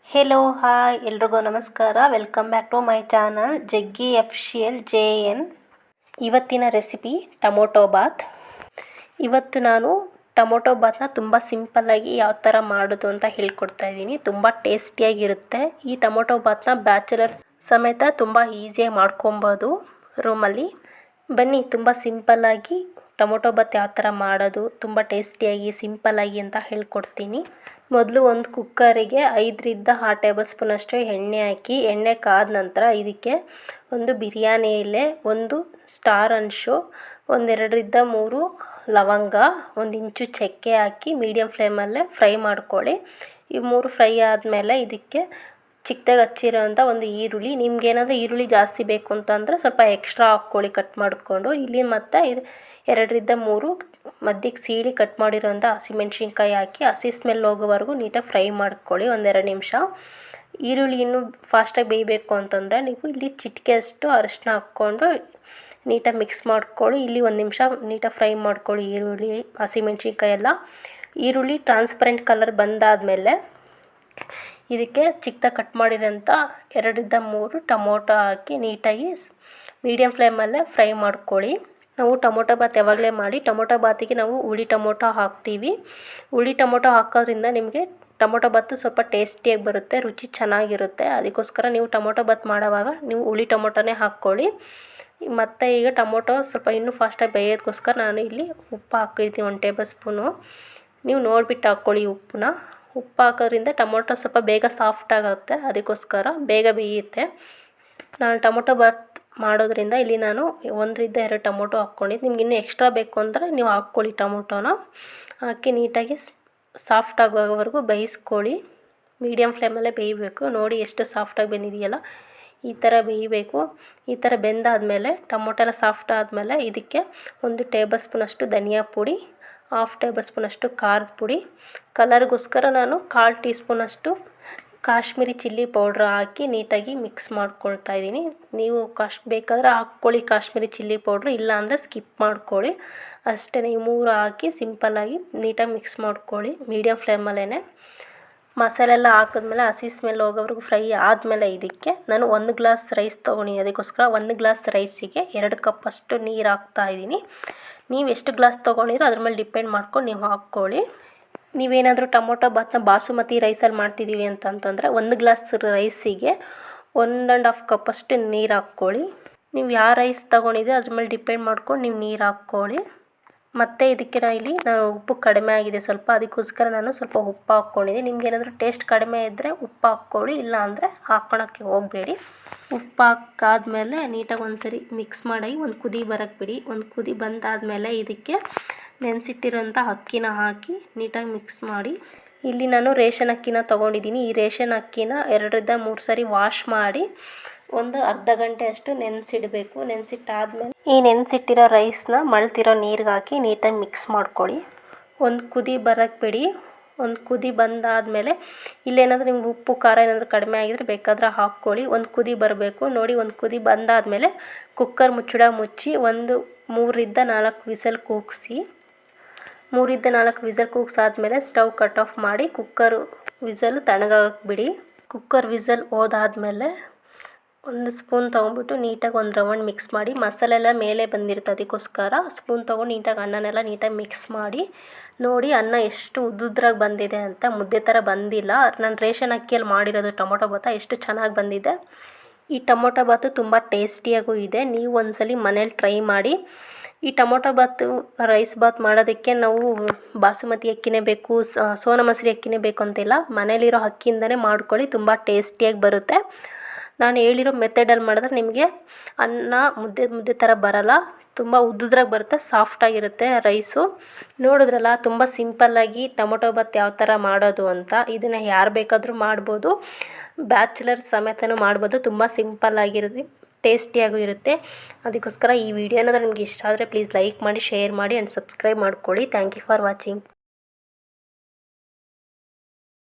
Hello hi ಎಲ್ರಿಗೂ ನಮಸ್ಕಾರ. Welcome back to my channel Jaggi official JN. ಇವತ್ತಿನ ರೆಸಿಪಿ ಟೊಮೊಟೊ ಬಾತ್. ಇವತ್ತು ನಾನು ಟೊಮೊಟೊ ಬಾತ್ನ ತುಂಬ ಸಿಂಪಲ್ಲಾಗಿ ಯಾವ ಥರ ಮಾಡೋದು ಅಂತ ಹೇಳ್ಕೊಡ್ತಾ ಇದ್ದೀನಿ. ತುಂಬ ಟೇಸ್ಟಿಯಾಗಿರುತ್ತೆ. ಈ ಟೊಮೊಟೊ ಬಾತ್ನ ಬ್ಯಾಚುಲರ್ಸ್ ಸಮೇತ ತುಂಬ ಈಸಿಯಾಗಿ ಮಾಡ್ಕೊಬೋದು ರೂಮಲ್ಲಿ. ಬನ್ನಿ ತುಂಬ ಸಿಂಪಲ್ಲಾಗಿ ಟೊಮೊಟೊ ಬಾತ್ ಯಾವ ಥರ ಮಾಡೋದು, ತುಂಬ ಟೇಸ್ಟಿಯಾಗಿ ಸಿಂಪಲ್ಲಾಗಿ ಅಂತ ಹೇಳ್ಕೊಡ್ತೀನಿ. ಮೊದಲು ಒಂದು ಕುಕ್ಕರಿಗೆ 5-6 ಟೇಬಲ್ ಸ್ಪೂನಷ್ಟು ಎಣ್ಣೆ ಹಾಕಿ, ಎಣ್ಣೆ ಕಾದ ನಂತರ ಇದಕ್ಕೆ ಒಂದು ಬಿರಿಯಾನಿ ಎಲೆ, ಒಂದು ಸ್ಟಾರ್ ಅನ್ಶು, 2-3 ಲವಂಗ, 1 ಇಂಚು ಚಕ್ಕೆ ಹಾಕಿ ಮೀಡಿಯಮ್ ಫ್ಲೇಮಲ್ಲೇ ಫ್ರೈ ಮಾಡ್ಕೊಳ್ಳಿ. ಈ 3 ಫ್ರೈ ಆದಮೇಲೆ ಇದಕ್ಕೆ ಚಿಕ್ಕದಾಗಿ ಹಚ್ಚಿರೋಂಥ ಒಂದು ಈರುಳ್ಳಿ, ನಿಮ್ಗೇನಾದರೂ ಈರುಳ್ಳಿ ಜಾಸ್ತಿ ಬೇಕು ಅಂತಂದರೆ ಸ್ವಲ್ಪ ಎಕ್ಸ್ಟ್ರಾ ಹಾಕ್ಕೊಳ್ಳಿ ಕಟ್ ಮಾಡಿಕೊಂಡು. ಇಲ್ಲಿ ಮತ್ತು ಇದು 2-3 ಮಧ್ಯಕ್ಕೆ ಸೀಳಿ ಕಟ್ ಮಾಡಿರೋಂಥ ಹಸಿಮೆಣ್ಸಿನ್ಕಾಯಿ ಹಾಕಿ ಹಸಿ ಸ್ಮೆಲ್ ಹೋಗೋವರೆಗೂ ನೀಟಾಗಿ ಫ್ರೈ ಮಾಡ್ಕೊಳ್ಳಿ 1-2 ನಿಮಿಷ. ಈರುಳ್ಳಿ ಇನ್ನೂ ಫಾಸ್ಟಾಗಿ ಬೇಯಬೇಕು ಅಂತಂದರೆ ನೀವು ಇಲ್ಲಿ ಚಿಟಿಕೆಯಷ್ಟು ಅರಿಶಿನ ಹಾಕ್ಕೊಂಡು ನೀಟಾಗಿ ಮಿಕ್ಸ್ ಮಾಡ್ಕೊಳ್ಳಿ. ಇಲ್ಲಿ 1 ನಿಮಿಷ ನೀಟಾಗಿ ಫ್ರೈ ಮಾಡ್ಕೊಳ್ಳಿ ಈರುಳ್ಳಿ ಹಸಿಮೆಣ್ಸಿನ್ಕಾಯಿ ಎಲ್ಲ. ಈರುಳ್ಳಿ ಟ್ರಾನ್ಸ್ಪರೆಂಟ್ ಕಲರ್ ಬಂದಾದಮೇಲೆ ಇದಕ್ಕೆ ಚಿಕ್ಕದಾಗಿ ಕಟ್ ಮಾಡಿರೋಂಥ 2-3 ಟೊಮೊಟೊ ಹಾಕಿ ನೀಟಾಗಿ ಮೀಡಿಯಮ್ ಫ್ಲೇಮಲ್ಲೇ ಫ್ರೈ ಮಾಡ್ಕೊಳ್ಳಿ. ನಾವು ಟೊಮೊಟೊ ಬಾತ್ ಯಾವಾಗಲೇ ಮಾಡಿ ಟೊಮೊಟೊ ಬಾತಿಗೆ ನಾವು ಹುಳಿ ಟೊಮೊಟೊ ಹಾಕ್ತೀವಿ. ಹುಳಿ ಟೊಮೊಟೊ ಹಾಕೋದ್ರಿಂದ ನಿಮಗೆ ಟೊಮೊಟೊ ಬಾತು ಸ್ವಲ್ಪ ಟೇಸ್ಟಿಯಾಗಿ ಬರುತ್ತೆ, ರುಚಿ ಚೆನ್ನಾಗಿರುತ್ತೆ. ಅದಕ್ಕೋಸ್ಕರ ನೀವು ಟೊಮೊಟೊ ಬಾತ್ ಮಾಡೋವಾಗ ನೀವು ಹುಳಿ ಟೊಮೊಟೊನೇ ಹಾಕ್ಕೊಳ್ಳಿ. ಮತ್ತು ಈಗ ಟೊಮೊಟೊ ಸ್ವಲ್ಪ ಇನ್ನೂ ಫಾಸ್ಟಾಗಿ ಬೇಯೋದಕ್ಕೋಸ್ಕರ ನಾನು ಇಲ್ಲಿ ಉಪ್ಪು ಹಾಕಿರ್ತೀನಿ 1 ಟೇಬಲ್ ಸ್ಪೂನು. ನೀವು ನೋಡಿಬಿಟ್ಟು ಹಾಕ್ಕೊಳ್ಳಿ ಉಪ್ಪನ್ನ. ಉಪ್ಪು ಹಾಕೋದ್ರಿಂದ ಟೊಮೊಟೊ ಸ್ವಲ್ಪ ಬೇಗ ಸಾಫ್ಟ್ ಆಗುತ್ತೆ, ಅದಕ್ಕೋಸ್ಕರ ಬೇಗ ಬೇಯುತ್ತೆ. ನಾನು ಟೊಮೊಟೊ ಬಾತ್ ಮಾಡೋದ್ರಿಂದ ಇಲ್ಲಿ ನಾನು 1-2 ಟೊಮೊಟೊ ಹಾಕ್ಕೊಂಡಿದ್ದು. ನಿಮ್ಗೆ ಇನ್ನೂ ಎಕ್ಸ್ಟ್ರಾ ಬೇಕು ಅಂದರೆ ನೀವು ಹಾಕ್ಕೊಳ್ಳಿ. ಟೊಮೊಟೊನ ಹಾಕಿ ನೀಟಾಗಿ ಸಾಫ್ಟ್ ಆಗೋವರೆಗೂ ಬೇಯಿಸ್ಕೊಳ್ಳಿ. ಮೀಡಿಯಮ್ ಫ್ಲೇಮಲ್ಲೇ ಬೇಯಬೇಕು. ನೋಡಿ ಎಷ್ಟು ಸಾಫ್ಟಾಗಿ ಬೆಂದಿದೆಯಲ್ಲ, ಈ ಥರ ಬೇಯಬೇಕು. ಈ ಥರ ಬೆಂದಾದಮೇಲೆ ಟೊಮೊಟೊ ಎಲ್ಲ ಸಾಫ್ಟ್ ಆದಮೇಲೆ ಇದಕ್ಕೆ 1 ಟೇಬಲ್ ಸ್ಪೂನಷ್ಟು ಧನಿಯಾ ಪುಡಿ, 1/2 ಟೇಬಲ್ ಸ್ಪೂನಷ್ಟು ಖಾರದ ಪುಡಿ, ಕಲರ್ಗೋಸ್ಕರ ನಾನು 1/4 ಟೀ ಸ್ಪೂನಷ್ಟು ಕಾಶ್ಮೀರಿ ಚಿಲ್ಲಿ ಪೌಡ್ರ್ ಹಾಕಿ ನೀಟಾಗಿ ಮಿಕ್ಸ್ ಮಾಡ್ಕೊಳ್ತಾ ಇದ್ದೀನಿ. ನೀವು ಬೇಕಾದರೆ ಹಾಕ್ಕೊಳ್ಳಿ ಕಾಶ್ಮೀರಿ ಚಿಲ್ಲಿ ಪೌಡ್ರು, ಇಲ್ಲ ಅಂದರೆ ಸ್ಕಿಪ್ ಮಾಡ್ಕೊಳ್ಳಿ. ಅಷ್ಟೇ, ಈ 3 ಹಾಕಿ ಸಿಂಪಲ್ಲಾಗಿ ನೀಟಾಗಿ ಮಿಕ್ಸ್ ಮಾಡ್ಕೊಳ್ಳಿ ಮೀಡಿಯಮ್ ಫ್ಲೇಮಲ್ಲೇ. ಮಸಾಲೆ ಎಲ್ಲ ಹಾಕಿದ್ಮೇಲೆ ಹಸಿ ಸ್ಮೆಲ್ ಹೋಗೋವರೆಗೂ ಫ್ರೈ ಆದಮೇಲೆ ಇದಕ್ಕೆ ನಾನು 1 ಗ್ಲಾಸ್ ರೈಸ್ ತೊಗೊಂಡಿದ್ದೀನಿ. ಅದಕ್ಕೋಸ್ಕರ 1 ಗ್ಲಾಸ್ ರೈಸಿಗೆ 2 ಕಪ್ಪಷ್ಟು ನೀರು ಹಾಕ್ತಾಯಿದ್ದೀನಿ. ನೀವು ಎಷ್ಟು ಗ್ಲಾಸ್ ತೊಗೊಂಡಿರೋ ಅದ್ರ ಮೇಲೆ ಡಿಪೆಂಡ್ ಮಾಡ್ಕೊಂಡು ನೀವು ಹಾಕ್ಕೊಳ್ಳಿ. ನೀವೇನಾದರೂ ಟೊಮೊಟೊ ಬಾತ್ನ ಬಾಸುಮತಿ ರೈಸಲ್ಲಿ ಮಾಡ್ತಿದ್ದೀವಿ ಅಂತಂತಂದರೆ 1 ಗ್ಲಾಸ್ ರೈಸಿಗೆ 1.5 ಕಪ್ಪಷ್ಟು ನೀರು ಹಾಕ್ಕೊಳ್ಳಿ. ನೀವು ಯಾವ ರೈಸ್ ತೊಗೊಂಡಿದ್ದೀರಿ ಅದ್ರ ಮೇಲೆ ಡಿಪೆಂಡ್ ಮಾಡ್ಕೊಂಡು ನೀವು ನೀರು ಹಾಕ್ಕೊಳ್ಳಿ. ಮತ್ತು ಇದಕ್ಕೆ ನಾನು ಉಪ್ಪು ಕಡಿಮೆ ಆಗಿದೆ ಸ್ವಲ್ಪ, ಅದಕ್ಕೋಸ್ಕರ ನಾನು ಸ್ವಲ್ಪ ಉಪ್ಪು ಹಾಕ್ಕೊಂಡಿದ್ದೀನಿ. ನಿಮ್ಗೇನಾದರೂ ಟೇಸ್ಟ್ ಕಡಿಮೆ ಇದ್ದರೆ ಉಪ್ಪು ಹಾಕ್ಕೊಳ್ಳಿ, ಇಲ್ಲ ಅಂದರೆ ಹಾಕ್ಕೊಳಕ್ಕೆ ಹೋಗಬೇಡಿ. ಉಪ್ಪು ಹಾಕಾದ್ಮೇಲೆ ನೀಟಾಗಿ ಒಂದ್ಸರಿ ಮಿಕ್ಸ್ ಮಾಡಿ ಒಂದು ಕುದಿ ಬರೋಕ್ಕೆ ಬಿಡಿ. ಒಂದು ಕುದಿ ಬಂದಾದಮೇಲೆ ಇದಕ್ಕೆ ನೆನೆಸಿಟ್ಟಿರೋಂಥ ಅಕ್ಕಿನ ಹಾಕಿ ನೀಟಾಗಿ ಮಿಕ್ಸ್ ಮಾಡಿ. ಇಲ್ಲಿ ನಾನು ರೇಷನ್ ಅಕ್ಕಿನ ತೊಗೊಂಡಿದ್ದೀನಿ. ಈ ರೇಷನ್ ಅಕ್ಕಿನ 2-3 ಸರಿ ವಾಶ್ ಮಾಡಿ ಒಂದು ಅರ್ಧ ಗಂಟೆ ಅಷ್ಟು ನೆನೆಸಿಡಬೇಕು. ನೆನೆಸಿಟ್ಟಾದ್ಮೇಲೆ ಈ ನೆನೆಸಿಟ್ಟಿರೋ ರೈಸ್ನ ಮಳ್ತಿರೋ ನೀರಿಗೆ ಹಾಕಿ ನೀಟಾಗಿ ಮಿಕ್ಸ್ ಮಾಡ್ಕೊಳ್ಳಿ. ಒಂದು ಕುದಿ ಬರೋಕ್ಕೆ ಬಿಡಿ. ಒಂದು ಕುದಿ ಬಂದಾದಮೇಲೆ ಇಲ್ಲೇನಾದರೂ ನಿಮ್ಗೆ ಉಪ್ಪು ಖಾರ ಏನಾದರೂ ಕಡಿಮೆ ಆಗಿದ್ರೆ ಬೇಕಾದ್ರೆ ಹಾಕ್ಕೊಳ್ಳಿ. ಒಂದು ಕುದಿ ಬರಬೇಕು ನೋಡಿ. ಒಂದು ಕುದಿ ಬಂದಾದಮೇಲೆ ಕುಕ್ಕರ್ ಮುಚ್ಚಳ ಮುಚ್ಚಿ ಒಂದು 3-4 ವಿಸಲ್ ಕೂಗಿಸಿ. 3-4 ವಿಸಲ್ ಕೂಗ್ಸಾದ್ಮೇಲೆ ಸ್ಟವ್ ಕಟ್ ಆಫ್ ಮಾಡಿ ಕುಕ್ಕರ್ ವಿಸಲ್ ತಣ್ಣಗಾಗಕ್ಕೆ ಬಿಡಿ. ಕುಕ್ಕರ್ ವಿಸಲ್ ಹೋದಾದ್ಮೇಲೆ 1 ಸ್ಪೂನ್ ತೊಗೊಂಡ್ಬಿಟ್ಟು ನೀಟಾಗಿ ಒಂದು ರೌಂಡ್ ಮಿಕ್ಸ್ ಮಾಡಿ. ಮಸಾಲೆ ಎಲ್ಲ ಮೇಲೆ ಬಂದಿರುತ್ತೆ, ಅದಕ್ಕೋಸ್ಕರ ಸ್ಪೂನ್ ತೊಗೊಂಡು ನೀಟಾಗಿ ಅನ್ನನೆಲ್ಲ ನೀಟಾಗಿ ಮಿಕ್ಸ್ ಮಾಡಿ. ನೋಡಿ ಅನ್ನ ಎಷ್ಟು ಉದ್ದುದ್ರಾಗಿ ಬಂದಿದೆ ಅಂತ, ಮುದ್ದೆ ಥರ ಬಂದಿಲ್ಲ. ನಾನು ರೇಷನ್ ಅಕ್ಕಿಯಲ್ಲಿ ಮಾಡಿರೋದು ಟೊಮೊಟೊ ಬಾತ ಎಷ್ಟು ಚೆನ್ನಾಗಿ ಬಂದಿದೆ. ಈ ಟೊಮೊಟೊ ಬಾತು ತುಂಬ ಟೇಸ್ಟಿಯಾಗೂ ಇದೆ. ನೀವು ಒಂದ್ಸಲಿ ಮನೇಲಿ ಟ್ರೈ ಮಾಡಿ. ಈ ಟೊಮೊಟೊ ಬಾತು ರೈಸ್ ಬಾತ್ ಮಾಡೋದಕ್ಕೆ ನಾವು ಬಾಸುಮತಿ ಅಕ್ಕಿನೇ ಬೇಕು, ಸೋನಾ ಮಸೂರಿ ಅಕ್ಕಿನೇ ಬೇಕು ಅಂತಿಲ್ಲ. ಮನೇಲಿರೋ ಅಕ್ಕಿಯಿಂದನೇ ಮಾಡ್ಕೊಳ್ಳಿ, ತುಂಬ ಟೇಸ್ಟಿಯಾಗಿ ಬರುತ್ತೆ. ನಾನು ಹೇಳಿರೋ ಮೆಥಡಲ್ಲಿ ಮಾಡಿದ್ರೆ ನಿಮಗೆ ಅನ್ನ ಮುದ್ದೆ ಥರ ಬರಲ್ಲ, ತುಂಬ ಉದ್ದುದ್ರಾಗಿ ಬರುತ್ತೆ, ಸಾಫ್ಟಾಗಿರುತ್ತೆ ರೈಸು. ನೋಡಿದ್ರಲ್ಲ ತುಂಬ ಸಿಂಪಲ್ಲಾಗಿ ಟೊಮೊಟೊ ಬಾತ್ ಯಾವ ಥರ ಮಾಡೋದು ಅಂತ. ಇದನ್ನು ಯಾರು ಬೇಕಾದರೂ ಮಾಡ್ಬೋದು, ಬ್ಯಾಚುಲರ್ ಸಮೇತನೂ ಮಾಡ್ಬೋದು. ತುಂಬ ಸಿಂಪಲ್ಲಾಗಿರುತ್ತೆ, ಟೇಸ್ಟಿಯಾಗೂ ಇರುತ್ತೆ. ಅದಕ್ಕೋಸ್ಕರ ಈ ವಿಡಿಯೋ ಏನಾದರೂ ನಿಮ್ಗೆ ಇಷ್ಟ ಆದರೆ ಪ್ಲೀಸ್ ಲೈಕ್ ಮಾಡಿ, ಶೇರ್ ಮಾಡಿ ಆ್ಯಂಡ್ ಸಬ್ಸ್ಕ್ರೈಬ್ ಮಾಡ್ಕೊಳ್ಳಿ. Thank you for watching.